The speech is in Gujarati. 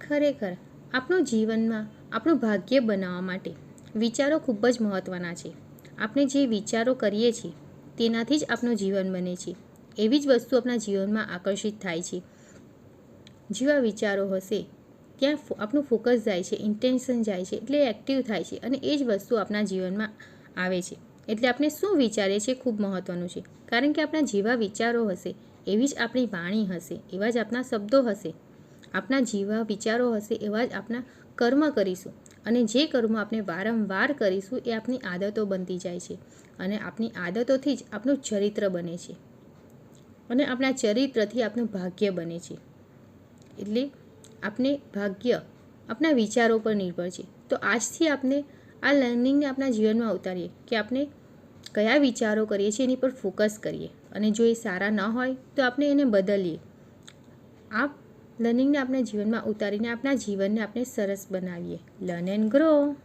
ખરેખર આપણું જીવનમાં આપણું ભાગ્ય બનાવવા માટે વિચારો ખૂબ જ મહત્ત્વના છે. આપણે જે વિચારો કરીએ છીએ તેનાથી જ આપણું જીવન બને છે. એવી જ વસ્તુ આપણા જીવનમાં આકર્ષિત થાય છે. જેવા વિચારો હશે ત્યાં આપણું ફોકસ જાય છે, ઇન્ટેન્શન જાય છે, એટલે એક્ટિવ થાય છે અને એ જ વસ્તુ આપણા જીવનમાં આવે છે. એટલે આપણે શું વિચારીએ છીએ ખૂબ મહત્ત્વનું છે. કારણ કે આપણા જેવા વિચારો હશે એવી જ આપણી વાણી હશે, એવા જ આપણા શબ્દો હશે, આપણા જેવા વિચારો હશે એવા જ આપણા કર્મ કરીશું. અને જે કર્મ આપણે વારંવાર કરીશું એ આપણી આદતો બનતી જાય છે અને આપણી આદતોથી જ આપણું ચરિત્ર બને છે અને આપણા ચરિત્રથી આપણું ભાગ્ય બને છે. એટલે આપણે ભાગ્ય આપણા વિચારો પર નિર્ભર છે. તો આજથી આપણે આ લર્નિંગને આપણા જીવનમાં ઉતારીએ કે આપણે કયા વિચારો કરીએ છીએ એની પર ફોકસ કરીએ અને જો એ સારા ન હોય તો આપણે એને બદલીએ. આ લર્નિંગને આપણે જીવનમાં ઉતારીને આપણા જીવનને આપણે સરસ બનાવીએ. Learn and grow.